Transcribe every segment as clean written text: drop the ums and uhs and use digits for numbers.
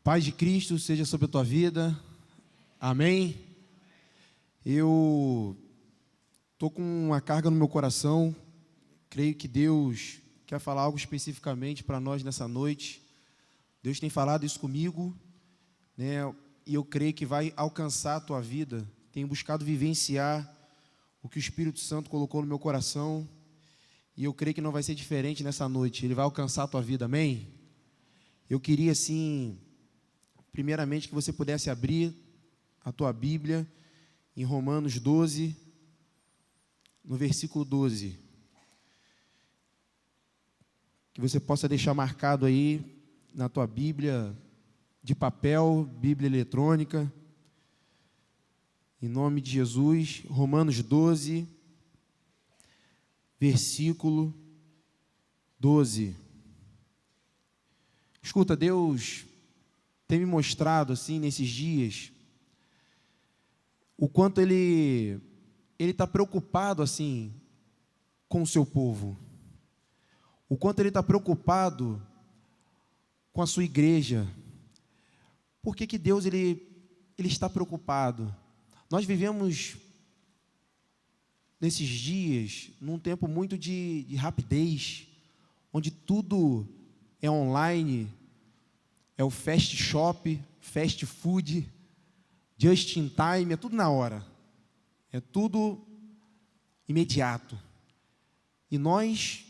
Paz de Cristo seja sobre a tua vida. Amém. Eu estou com uma carga no meu coração. Creio que Deus quer falar algo especificamente para nós nessa noite. Deus tem falado isso comigo, né? E eu creio que vai alcançar a tua vida. Tenho buscado vivenciar o que o Espírito Santo colocou no meu coração. E eu creio que não vai ser diferente nessa noite. Ele vai alcançar a tua vida, amém? Eu queria, assim, primeiramente que você pudesse abrir a tua Bíblia em Romanos 12, no versículo 12. Que você possa deixar marcado aí na tua Bíblia de papel, Bíblia eletrônica. Em nome de Jesus, Romanos 12, versículo 12. Escuta, Deus tem me mostrado assim nesses dias o quanto Ele está preocupado assim com o seu povo, o quanto Ele está preocupado com a sua igreja. Por que Deus ele está preocupado? Nós vivemos nesses dias num tempo muito de rapidez, onde tudo é online, é o fast shop, fast food, just in time, é tudo na hora, é tudo imediato. E nós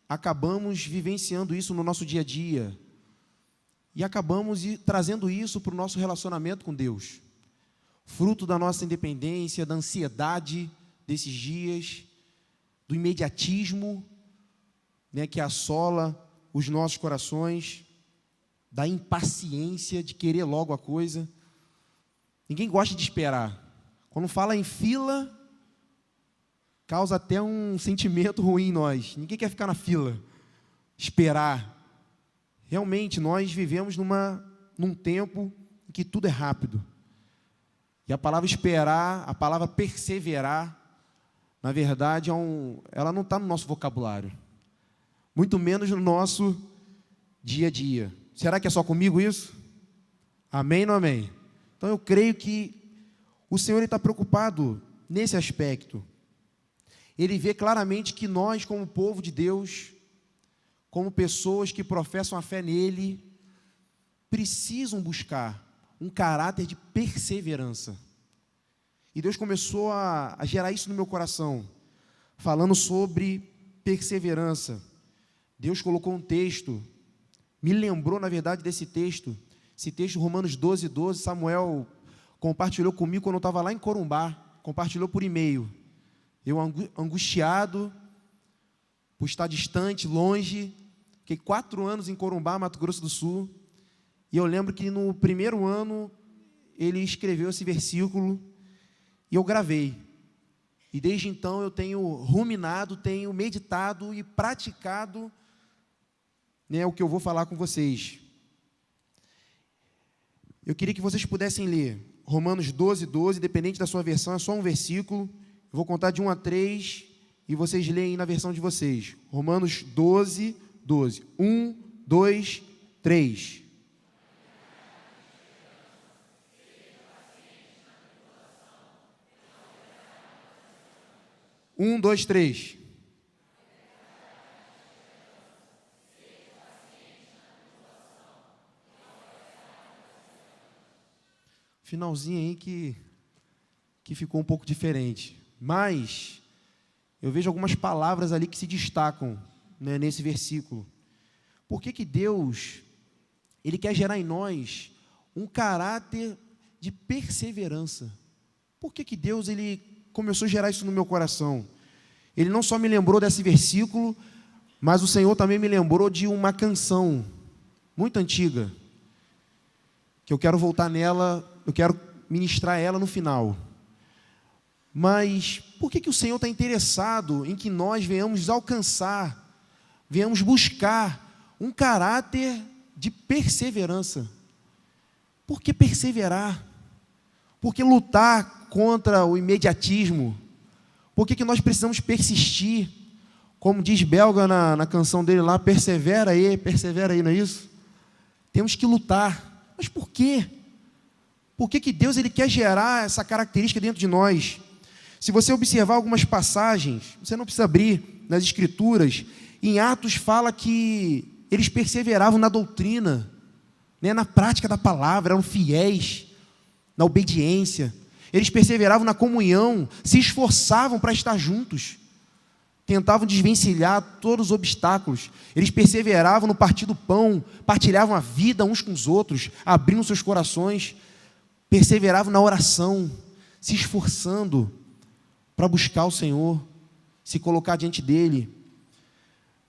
acabamos vivenciando isso no nosso dia a dia, e acabamos trazendo isso para o nosso relacionamento com Deus, fruto da nossa independência, da ansiedade desses dias, do imediatismo, né, que assola os nossos corações, da impaciência de querer logo a coisa. Ninguém gosta de esperar. Quando fala em fila, causa até um sentimento ruim em nós. Ninguém quer ficar na fila, esperar. Realmente, nós vivemos num tempo em que tudo é rápido. E a palavra esperar, a palavra perseverar, na verdade, ela não está no nosso vocabulário. Muito menos no nosso dia a dia. Será que é só comigo isso? Amém ou não amém? Então eu creio que o Senhor está preocupado nesse aspecto. Ele vê claramente que nós, como povo de Deus, como pessoas que professam a fé nele, precisam buscar um caráter de perseverança. E Deus começou a gerar isso no meu coração, falando sobre perseverança. Deus colocou um texto, me lembrou, na verdade, desse texto. Esse texto, Romanos 12, 12, Samuel compartilhou comigo quando eu estava lá em Corumbá, compartilhou por e-mail. Eu angustiado, por estar distante, longe, fiquei 4 anos em Corumbá, Mato Grosso do Sul, e eu lembro que no primeiro ano, ele escreveu esse versículo, e eu gravei. E desde então eu tenho ruminado, tenho meditado e praticado, né, o que eu vou falar com vocês. Eu queria que vocês pudessem ler Romanos 12, 12, independente da sua versão, é só um versículo. Eu vou contar de 1 a 3 e vocês leem na versão de vocês. Romanos 12, 12. 1, 2, 3. Um, dois, três. Finalzinho aí que ficou um pouco diferente. Mas eu vejo algumas palavras ali que se destacam, né, nesse versículo. Por que Deus, Ele quer gerar em nós um caráter de perseverança? Por que Deus, Ele começou a gerar isso no meu coração? Ele não só me lembrou desse versículo, mas o Senhor também me lembrou de uma canção muito antiga, que eu quero voltar nela, eu quero ministrar ela no final. Mas por que o Senhor está interessado em que nós venhamos alcançar, venhamos buscar um caráter de perseverança? Por que perseverar? Por que lutar contra o imediatismo? Por que nós precisamos persistir? Como diz Belga na canção dele lá, persevera aí, não é isso? Temos que lutar. Mas por quê? Por que Deus ele quer gerar essa característica dentro de nós? Se você observar algumas passagens, você não precisa abrir nas Escrituras, em Atos fala que eles perseveravam na doutrina, né, na prática da palavra, eram fiéis, na obediência. Eles perseveravam na comunhão, se esforçavam para estar juntos, tentavam desvencilhar todos os obstáculos. Eles perseveravam no partir do pão, partilhavam a vida uns com os outros, abrindo seus corações, perseveravam na oração, se esforçando para buscar o Senhor, se colocar diante dEle.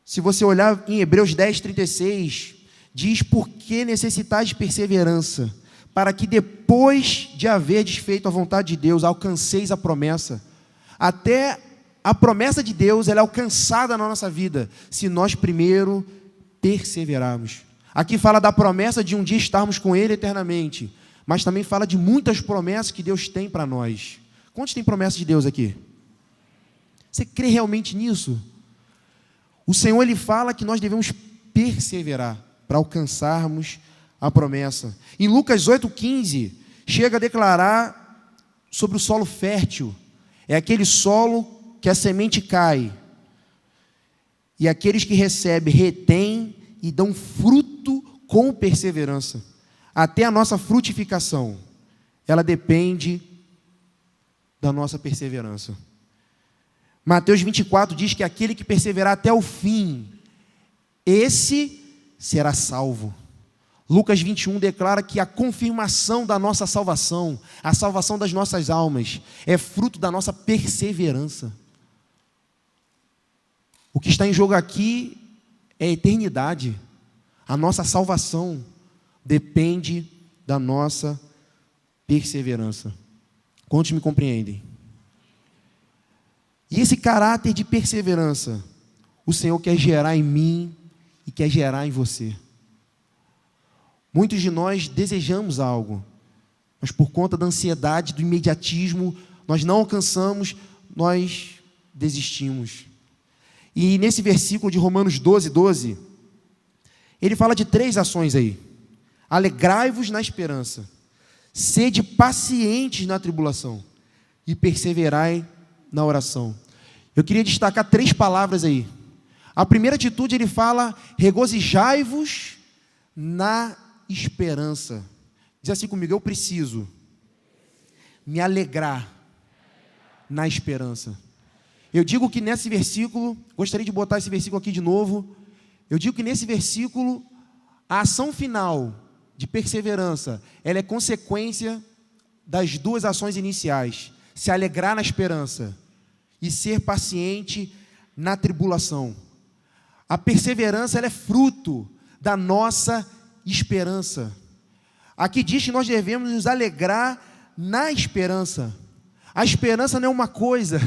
Se você olhar em Hebreus 10:36, diz: por que necessitais de perseverança? Para que depois de haver desfeito a vontade de Deus, alcanceis a promessa. Até a promessa de Deus, ela é alcançada na nossa vida, se nós primeiro perseverarmos. Aqui fala da promessa de um dia estarmos com Ele eternamente, mas também fala de muitas promessas que Deus tem para nós. Quantos tem promessas de Deus aqui? Você crê realmente nisso? O Senhor, Ele fala que nós devemos perseverar para alcançarmos a promessa. Em Lucas 8:15, chega a declarar sobre o solo fértil. É aquele solo que a semente cai, e aqueles que recebem, retêm e dão fruto com perseverança. Até a nossa frutificação, ela depende da nossa perseverança. Mateus 24 diz que aquele que perseverar até o fim, esse será salvo. Lucas 21 declara que a confirmação da nossa salvação, a salvação das nossas almas, é fruto da nossa perseverança. O que está em jogo aqui é a eternidade. A nossa salvação depende da nossa perseverança. Quantos me compreendem? E esse caráter de perseverança, o Senhor quer gerar em mim e quer gerar em você. Muitos de nós desejamos algo, mas por conta da ansiedade, do imediatismo, nós não alcançamos, nós desistimos. E nesse versículo de Romanos 12:12, ele fala de 3 ações aí. Alegrai-vos na esperança, sede pacientes na tribulação e perseverai na oração. Eu queria destacar 3 palavras aí. A primeira atitude, ele fala: regozijai-vos na esperança. Diz assim comigo: eu preciso me alegrar na esperança. Eu digo que nesse versículo, gostaria de botar esse versículo aqui de novo. Eu digo que nesse versículo, a ação final de perseverança, ela é consequência das 2 ações iniciais: se alegrar na esperança e ser paciente na tribulação. A perseverança, ela é fruto da nossa esperança. Aqui diz que nós devemos nos alegrar na esperança. A esperança não é uma coisa,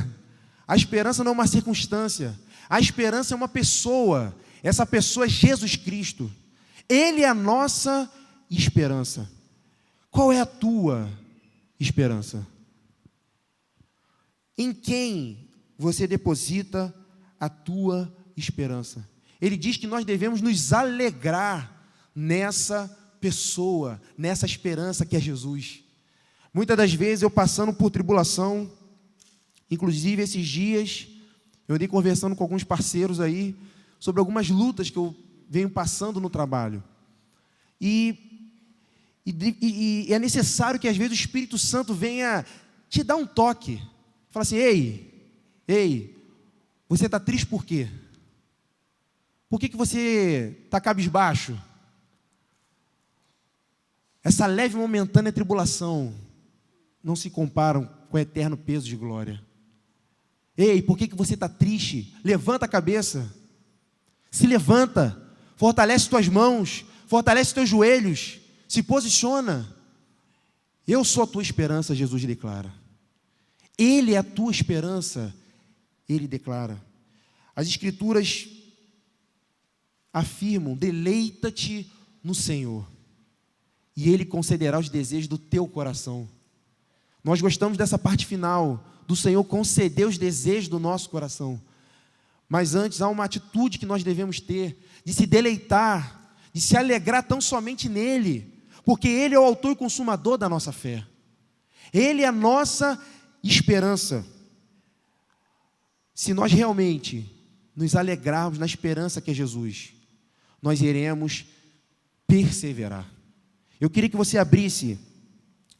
a esperança não é uma circunstância, a esperança é uma pessoa. Essa pessoa é Jesus Cristo. Ele é a nossa esperança. Qual é a tua esperança? Em quem você deposita a tua esperança? Ele diz que nós devemos nos alegrar nessa pessoa, nessa esperança que é Jesus. Muitas das vezes eu passando por tribulação, inclusive esses dias, eu andei conversando com alguns parceiros aí, sobre algumas lutas que eu venho passando no trabalho. E é necessário que às vezes o Espírito Santo venha te dar um toque. Fala assim: ei, você está triste por quê? Por que você está cabisbaixo? Essa leve e momentânea tribulação não se comparam com o eterno peso de glória. Ei, por que você está triste? Levanta a cabeça. Se levanta. Fortalece tuas mãos. Fortalece teus joelhos. Se posiciona. Eu sou a tua esperança, Jesus declara. Ele é a tua esperança, ele declara. As Escrituras afirmam: deleita-te no Senhor, e Ele concederá os desejos do teu coração. Nós gostamos dessa parte final, do Senhor conceder os desejos do nosso coração. Mas antes há uma atitude que nós devemos ter, de se deleitar, de se alegrar tão somente nele, porque Ele é o autor e consumador da nossa fé. Ele é a nossa esperança. Se nós realmente nos alegrarmos na esperança que é Jesus, nós iremos perseverar. Eu queria que você abrisse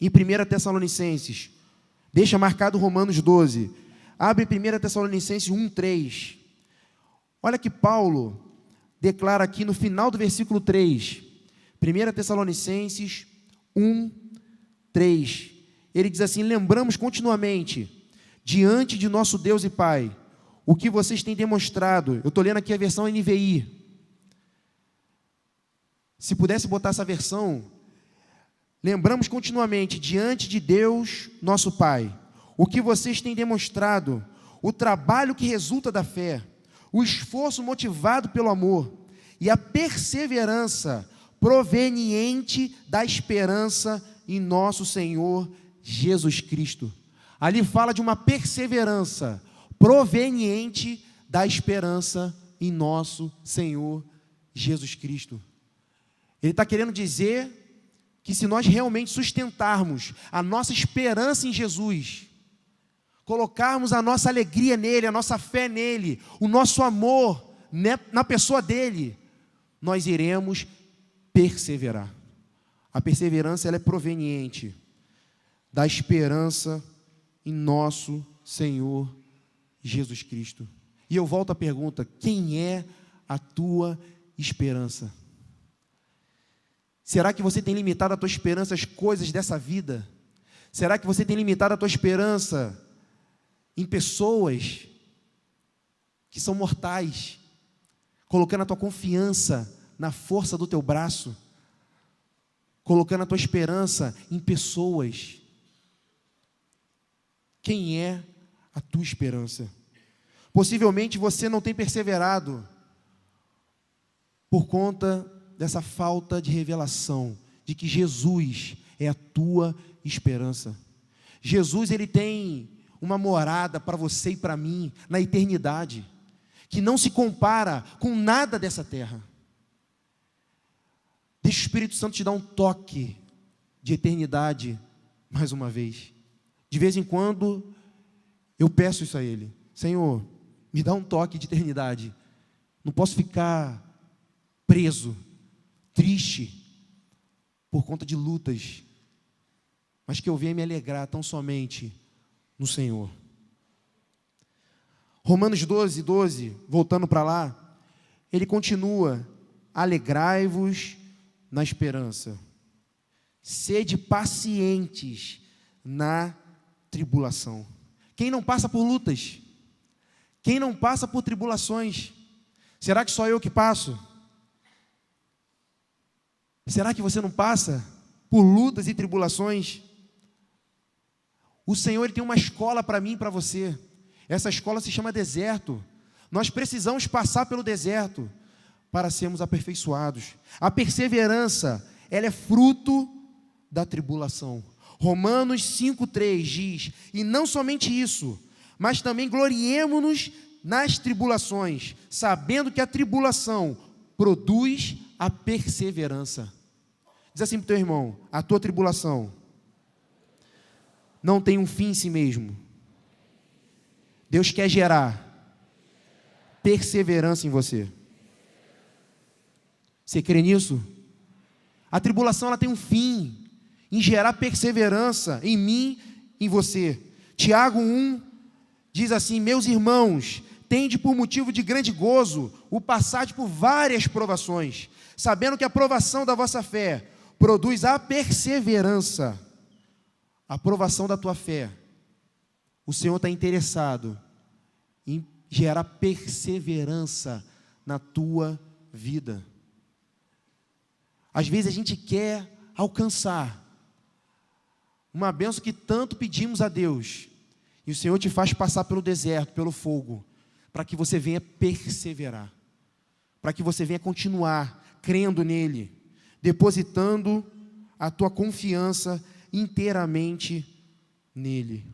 em 1 Tessalonicenses, deixa marcado Romanos 12, abre 1 Tessalonicenses 1:3. Olha que Paulo declara aqui no final do versículo 3, 1 Tessalonicenses 1:3. Ele diz assim: lembramos continuamente, diante de nosso Deus e Pai, o que vocês têm demonstrado. Eu estou lendo aqui a versão NVI. Se pudesse botar essa versão, lembramos continuamente, diante de Deus, nosso Pai, o que vocês têm demonstrado, o trabalho que resulta da fé, o esforço motivado pelo amor e a perseverança proveniente da esperança em nosso Senhor Jesus Cristo. Ali fala de uma perseverança proveniente da esperança em nosso Senhor Jesus Cristo. Ele está querendo dizer que se nós realmente sustentarmos a nossa esperança em Jesus, colocarmos a nossa alegria nele, a nossa fé nele, o nosso amor na pessoa dele, nós iremos perseverar. A perseverança ela é proveniente da esperança em nosso Senhor Jesus Cristo. E eu volto à pergunta: quem é a tua esperança? Será que você tem limitado a tua esperança às coisas dessa vida? Será que você tem limitado a tua esperança em pessoas que são mortais, colocando a tua confiança na força do teu braço, colocando a tua esperança em pessoas? Quem é a tua esperança? Possivelmente você não tem perseverado por conta dessa falta de revelação de que Jesus é a tua esperança. Jesus, ele tem uma morada para você e para mim na eternidade, que não se compara com nada dessa terra. Deixa o Espírito Santo te dar um toque de eternidade mais uma vez. De vez em quando eu peço isso a Ele: Senhor, me dá um toque de eternidade. Não posso ficar preso, triste, por conta de lutas, mas que eu venha me alegrar tão somente no Senhor. Romanos 12:12, voltando para lá, ele continua: alegrai-vos na esperança, sede pacientes na tribulação. Quem não passa por lutas? Quem não passa por tribulações? Será que só eu que passo? Será que você não passa por lutas e tribulações? O Senhor, Ele tem uma escola para mim e para você. Essa escola se chama deserto. Nós precisamos passar pelo deserto para sermos aperfeiçoados. A perseverança, ela é fruto da tribulação. Romanos 5:3 diz: e não somente isso, mas também gloriemo-nos nas tribulações, sabendo que a tribulação produz a perseverança. Diz assim para o teu irmão: a tua tribulação não tem um fim em si mesmo. Deus quer gerar perseverança em você. Você crê nisso? A tribulação ela tem um fim, em gerar perseverança em mim, em você. Tiago 1 diz assim: meus irmãos, tende por motivo de grande gozo o passar por várias provações, sabendo que a provação da vossa fé produz a perseverança. A provação da tua fé, o Senhor está interessado em gerar perseverança na tua vida. Às vezes a gente quer alcançar uma bênção que tanto pedimos a Deus, e o Senhor te faz passar pelo deserto, pelo fogo, para que você venha perseverar, para que você venha continuar crendo nele, depositando a tua confiança inteiramente nele.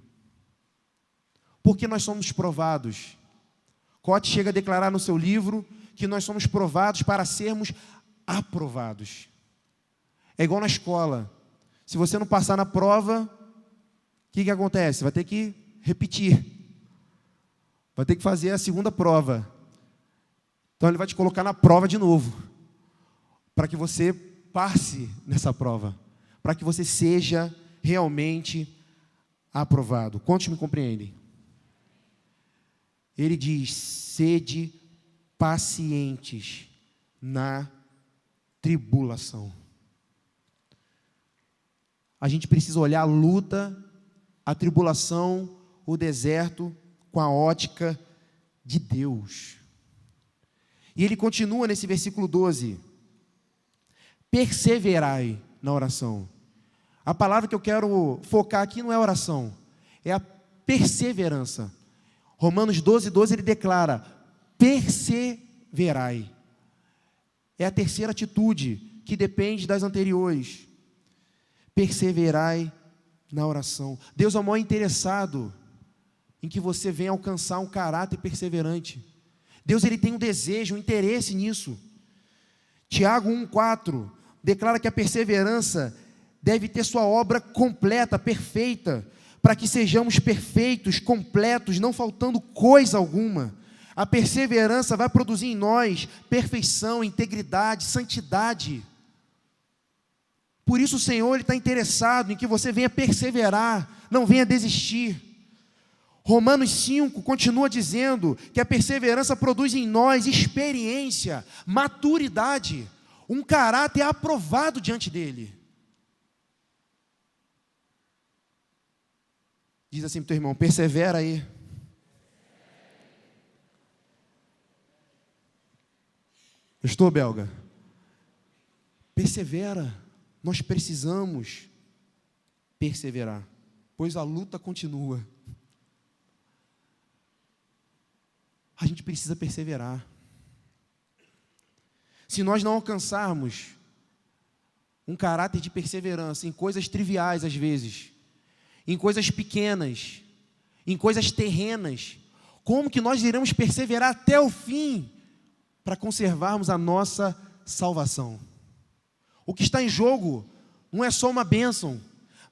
Porque nós somos provados. Cote chega a declarar no seu livro que nós somos provados para sermos aprovados. É igual na escola. Se você não passar na prova, o que acontece? Vai ter que repetir. Vai ter que fazer a segunda prova. Então ele vai te colocar na prova de novo, para que você passe nessa prova, para que você seja realmente aprovado. Quantos me compreendem? Ele diz: sede pacientes na tribulação. A gente precisa olhar a luta, a tribulação, o deserto com a ótica de Deus. E ele continua nesse versículo 12: perseverai na oração. A palavra que eu quero focar aqui não é oração, é a perseverança. Romanos 12:12 ele declara: perseverai. É a terceira atitude que depende das anteriores. Perseverai na oração. Deus é o maior interessado em que você venha alcançar um caráter perseverante. Deus ele tem um desejo, um interesse nisso. Tiago 1,4 declara que a perseverança deve ter sua obra completa, perfeita, para que sejamos perfeitos, completos, não faltando coisa alguma. A perseverança vai produzir em nós perfeição, integridade, santidade. Por isso o Senhor está interessado em que você venha perseverar, não venha desistir. Romanos 5 continua dizendo que a perseverança produz em nós experiência, maturidade, um caráter aprovado diante dele. Diz assim para o teu irmão: persevera aí. Estou, belga? Persevera. Nós precisamos perseverar, pois a luta continua. A gente precisa perseverar. Se nós não alcançarmos um caráter de perseverança em coisas triviais às vezes, em coisas pequenas, em coisas terrenas, como que nós iremos perseverar até o fim para conservarmos a nossa salvação? O que está em jogo não é só uma bênção,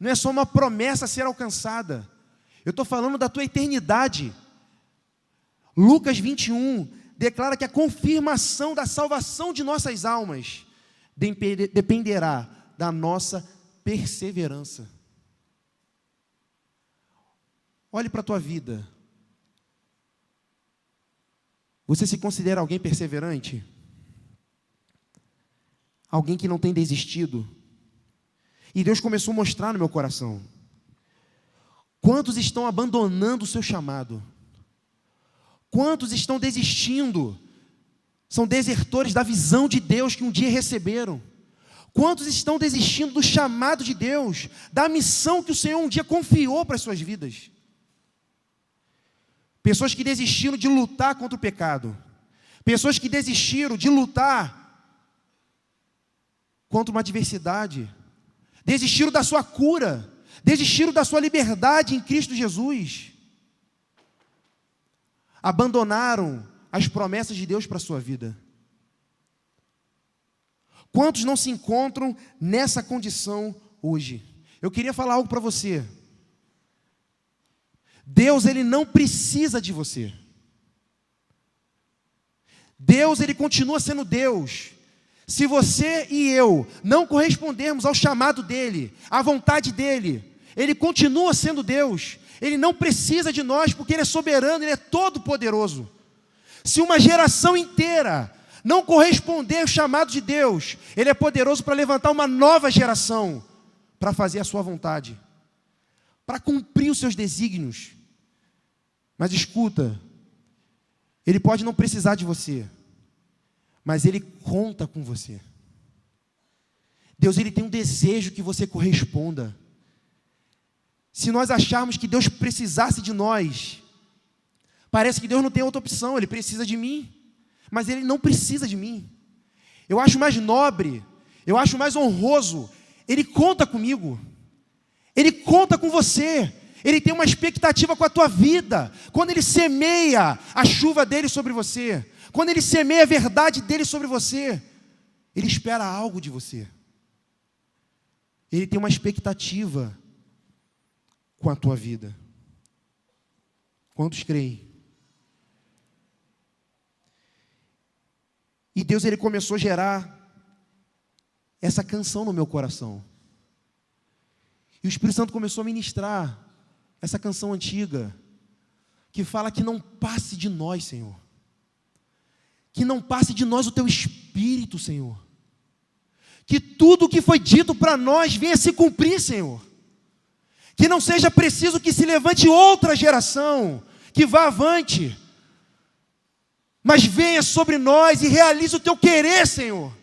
não é só uma promessa a ser alcançada. Eu estou falando da tua eternidade. Lucas 21 declara que a confirmação da salvação de nossas almas dependerá da nossa perseverança. Olhe para a tua vida. Você se considera alguém perseverante? Alguém que não tem desistido? E Deus começou a mostrar no meu coração. Quantos estão abandonando o seu chamado? Quantos estão desistindo? São desertores da visão de Deus que um dia receberam. Quantos estão desistindo do chamado de Deus, da missão que o Senhor um dia confiou para as suas vidas? Pessoas que desistiram de lutar contra o pecado. Pessoas que desistiram de lutar contra uma adversidade. Desistiram da sua cura. Desistiram da sua liberdade em Cristo Jesus. Abandonaram as promessas de Deus para a sua vida. Quantos não se encontram nessa condição hoje? Eu queria falar algo para você. Deus, ele não precisa de você. Deus, ele continua sendo Deus. Se você e eu não correspondermos ao chamado dele, à vontade dele, ele continua sendo Deus. Ele não precisa de nós porque ele é soberano, ele é todo poderoso. Se uma geração inteira não corresponder ao chamado de Deus, ele é poderoso para levantar uma nova geração para fazer a sua vontade, para cumprir os seus desígnios. Mas escuta, ele pode não precisar de você, mas ele conta com você. Deus, ele tem um desejo que você corresponda. Se nós acharmos que Deus precisasse de nós, parece que Deus não tem outra opção, ele precisa de mim, mas ele não precisa de mim. Eu acho mais nobre, eu acho mais honroso, ele conta comigo, ele conta com você, ele tem uma expectativa com a tua vida. Quando ele semeia a chuva dele sobre você, quando ele semeia a verdade dele sobre você, ele espera algo de você. Ele tem uma expectativa com a tua vida. Quantos creem? E Deus, Ele começou a gerar essa canção no meu coração. E o Espírito Santo começou a ministrar essa canção antiga, que fala que não passe de nós, Senhor. Que não passe de nós o Teu Espírito, Senhor. Que tudo o que foi dito para nós venha se cumprir, Senhor. Que não seja preciso que se levante outra geração, que vá avante, mas venha sobre nós e realize o Teu querer, Senhor.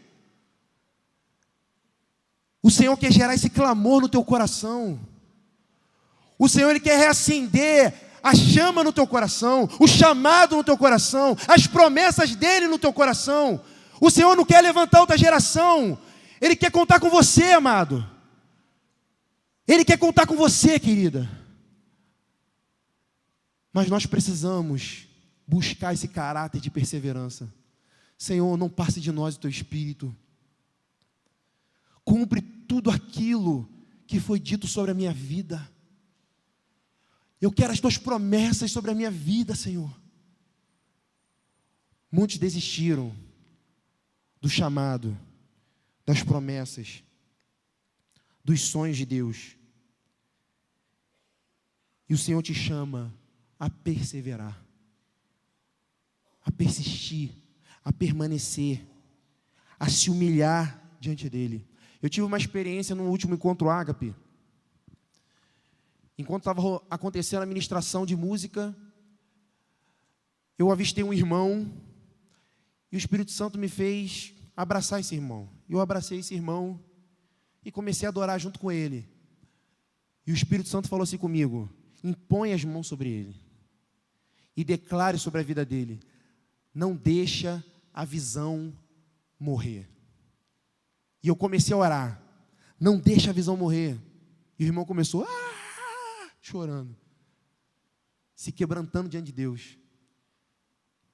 O Senhor quer gerar esse clamor no teu coração. O Senhor, Ele quer reacender a chama no teu coração, o chamado no teu coração, as promessas dEle no teu coração. O Senhor não quer levantar outra geração, Ele quer contar com você, amado. Ele quer contar com você, querida. Mas nós precisamos buscar esse caráter de perseverança. Senhor, não passe de nós o Teu Espírito. Cumpre tudo aquilo que foi dito sobre a minha vida. Eu quero as Tuas promessas sobre a minha vida, Senhor. Muitos desistiram do chamado, das promessas, dos sonhos de Deus. E o Senhor te chama a perseverar, a persistir, a permanecer, a se humilhar diante dEle. Eu tive uma experiência no último encontro Ágape. Enquanto estava acontecendo a ministração de música, eu avistei um irmão e o Espírito Santo me fez abraçar esse irmão. Eu abracei esse irmão e comecei a adorar junto com ele. E o Espírito Santo falou assim comigo: impõe as mãos sobre ele e declare sobre a vida dele. Não deixa a visão morrer. E eu comecei a orar. Não deixa a visão morrer. E o irmão começou chorando, se quebrantando diante de Deus.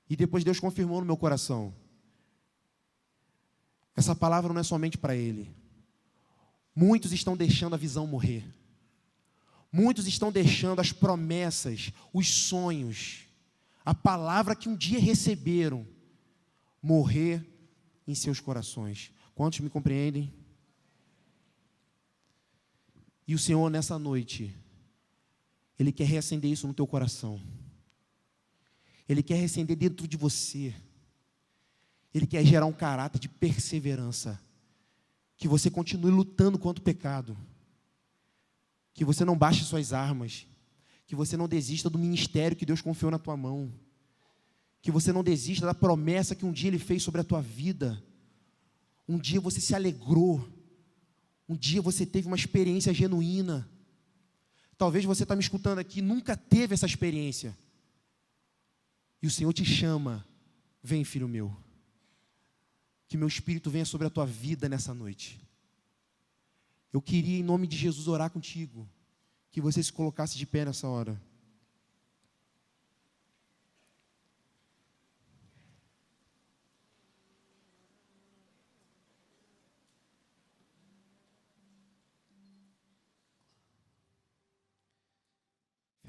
E depois Deus confirmou no meu coração: essa palavra não é somente para ele. Muitos estão deixando a visão morrer. Muitos estão deixando as promessas, os sonhos, a palavra que um dia receberam, morrer em seus corações. Quantos me compreendem? E o Senhor, nessa noite, Ele quer reacender isso no teu coração. Ele quer reacender dentro de você. Ele quer gerar um caráter de perseverança. Que você continue lutando contra o pecado. Que você não baixe suas armas. Que você não desista do ministério que Deus confiou na tua mão. Que você não desista da promessa que um dia Ele fez sobre a tua vida. Um dia você se alegrou. Um dia você teve uma experiência genuína. Talvez você está me escutando aqui e nunca teve essa experiência. E o Senhor te chama: vem, filho meu. Que meu Espírito venha sobre a tua vida nessa noite. Eu queria, em nome de Jesus, orar contigo. Que você se colocasse de pé nessa hora.